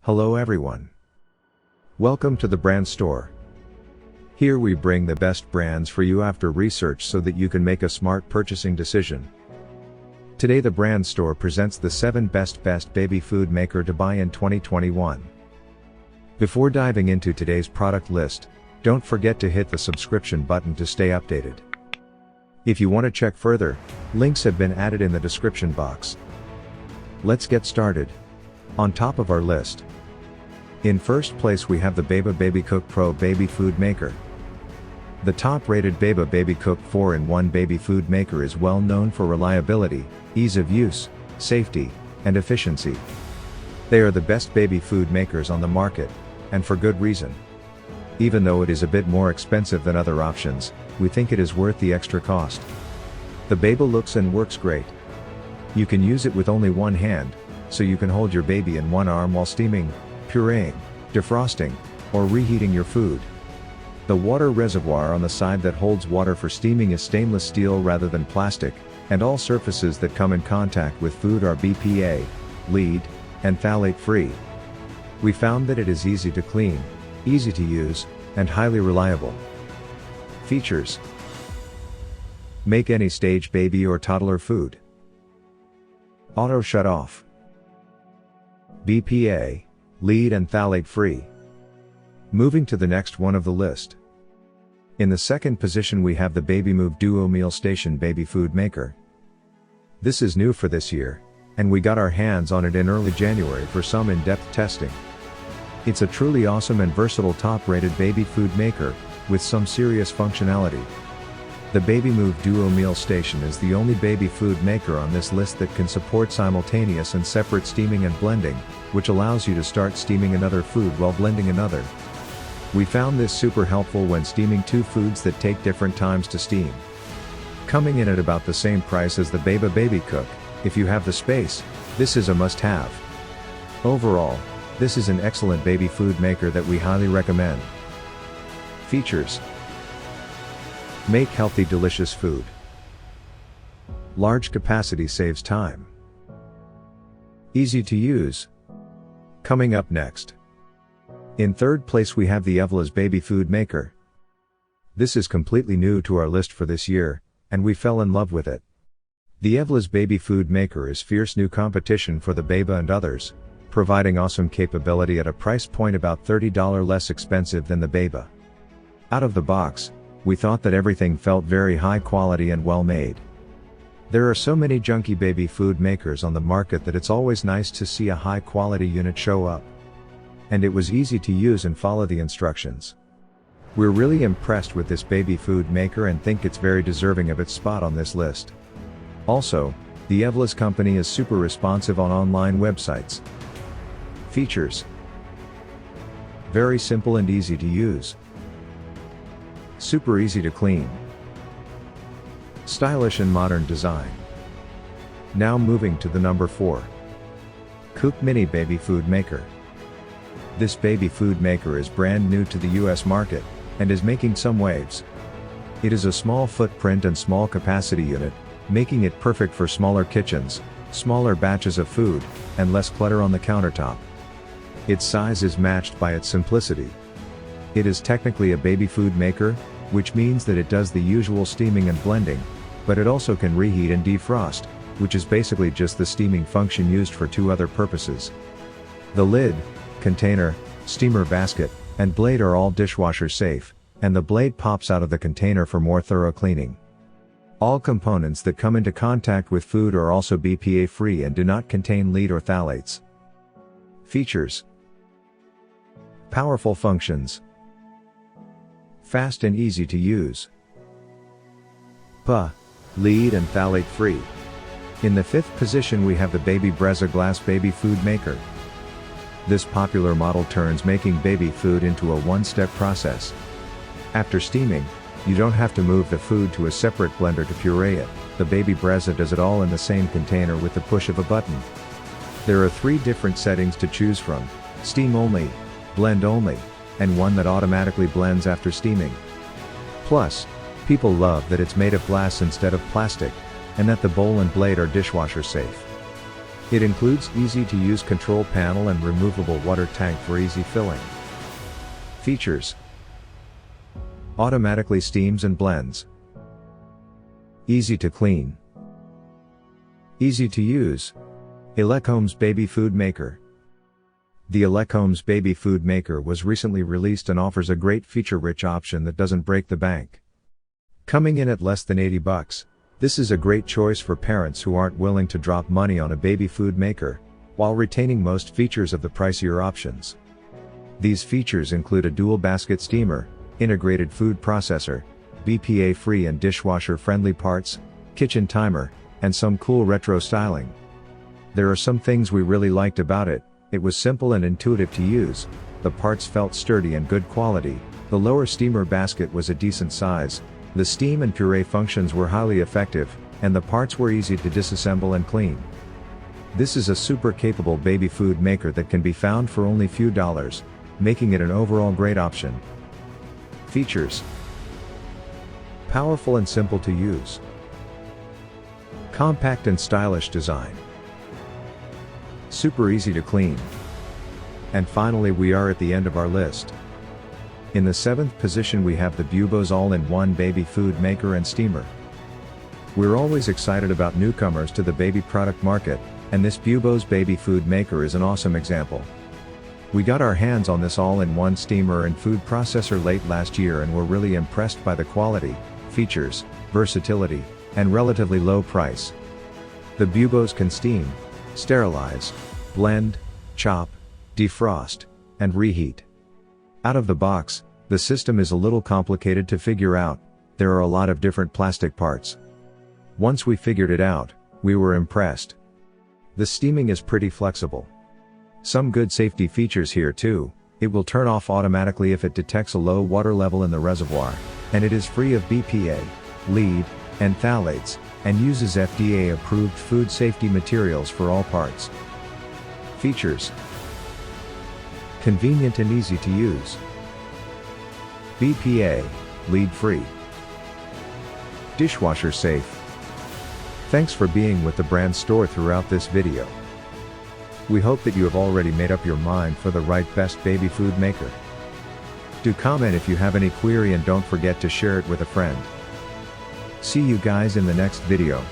Hello everyone. Welcome to the brand store. Here we bring the best brands for you after research so that you can make a smart purchasing decision. Today the brand store presents the 7 best baby food maker to buy in 2021. Before diving into today's product list, don't forget to hit the subscription button to stay updated. If you want to check further, links have been added in the description box. Let's get started. On top of our list, in first place we have the Brezza Baby Cook Pro Baby Food Maker. The top-rated Brezza Baby Cook 4-in-1 baby food maker is well known for reliability, ease of use, safety, and efficiency. They are the best baby food makers on the market, and for good reason. Even though it is a bit more expensive than other options, we think it is worth the extra cost. The Brezza looks and works great. You can use it with only one hand, so you can hold your baby in one arm while steaming, pureeing, defrosting, or reheating your food. The water reservoir on the side that holds water for steaming is stainless steel rather than plastic, and all surfaces that come in contact with food are BPA, lead, and phthalate free. We found that it is easy to clean, easy to use, and highly reliable. Features: make any stage baby or toddler food. Auto shut off. BPA, lead and phthalate free. Moving to the next one of the list. In the second position we have the Baby Move Duo Meal Station Baby Food Maker. This is new for this year, and we got our hands on it in early January for some in-depth testing. It's a truly awesome and versatile top-rated baby food maker, with some serious functionality. The Baby Move Duo Meal Station is the only baby food maker on this list that can support simultaneous and separate steaming and blending, which allows you to start steaming another food while blending another. We found this super helpful when steaming 2 foods that take different times to steam. Coming in at about the same price as the Brezza Baby Cook, if you have the space, this is a must-have. Overall, this is an excellent baby food maker that we highly recommend. Features: make healthy delicious food. Large capacity saves time. Easy to use. Coming up next. In third place we have the Evilas Baby Food Maker. This is completely new to our list for this year, and we fell in love with it. The Evilas Baby Food Maker is fierce new competition for the Brezza and others, providing awesome capability at a price point about $30 less expensive than the Brezza. Out of the box, we thought that everything felt very high quality and well made. There are so many junky baby food makers on the market that it's always nice to see a high quality unit show up. And it was easy to use and follow the instructions. We're really impressed with this baby food maker and think it's very deserving of its spot on this list. Also, the Evilas company is super responsive on online websites. Features: very simple and easy to use. Super easy to clean. Stylish and modern design. Now moving to the number 4. Cook Mini Baby Food Maker. This baby food maker is brand new to the US market, and is making some waves. It is a small footprint and small capacity unit, making it perfect for smaller kitchens, smaller batches of food, and less clutter on the countertop. Its size is matched by its simplicity. It is technically a baby food maker, which means that it does the usual steaming and blending, but it also can reheat and defrost, which is basically just the steaming function used for 2 other purposes. The lid, container, steamer basket, and blade are all dishwasher safe, and the blade pops out of the container for more thorough cleaning. All components that come into contact with food are also BPA free and do not contain lead or phthalates. Features: powerful functions. Fast and easy to use. Lead and phthalate free. In the 5th position we have the Baby Brezza Glass Baby Food Maker. This popular model turns making baby food into a one-step process. After steaming, you don't have to move the food to a separate blender to puree it. The Baby Brezza does it all in the same container with the push of a button. There are 3 different settings to choose from: steam only, blend only, and one that automatically blends after steaming. Plus, people love that it's made of glass instead of plastic, and that the bowl and blade are dishwasher safe. It includes easy-to-use control panel and removable water tank for easy filling. Features: automatically steams and blends, easy to clean, easy to use. Evilas Baby Food Maker. The Evilas Baby Food Maker was recently released and offers a great feature-rich option that doesn't break the bank. Coming in at less than $80, this is a great choice for parents who aren't willing to drop money on a baby food maker, while retaining most features of the pricier options. These features include a dual basket steamer, integrated food processor, BPA-free and dishwasher-friendly parts, kitchen timer, and some cool retro styling. There are some things we really liked about it. It was simple and intuitive to use, the parts felt sturdy and good quality, the lower steamer basket was a decent size, the steam and puree functions were highly effective, and the parts were easy to disassemble and clean. This is a super capable baby food maker that can be found for only few dollars, making it an overall great option. Features: powerful and simple to use, compact and stylish design, super easy to clean. And finally, we are at the end of our list. In the 7th position we have the buboes all-in-one baby food maker and steamer. We're always excited about newcomers to the baby product market, and this buboes baby food maker is an awesome example. We got our hands on this all-in-one steamer and food processor late last year and were really impressed by the quality, features, versatility, and relatively low price. The buboes can steam, sterilize, blend, chop, defrost, and reheat. Out of the box, the system is a little complicated to figure out, there are a lot of different plastic parts. Once we figured it out, we were impressed. The steaming is pretty flexible. Some good safety features here too, it will turn off automatically if it detects a low water level in the reservoir, and it is free of BPA, lead, and phthalates, and uses FDA-approved food safety materials for all parts. Features: convenient and easy to use, BPA, lead-free, dishwasher safe. Thanks for being with the brand store throughout this video. We hope that you have already made up your mind for the right best baby food maker. Do comment if you have any query and don't forget to share it with a friend. See you guys in the next video.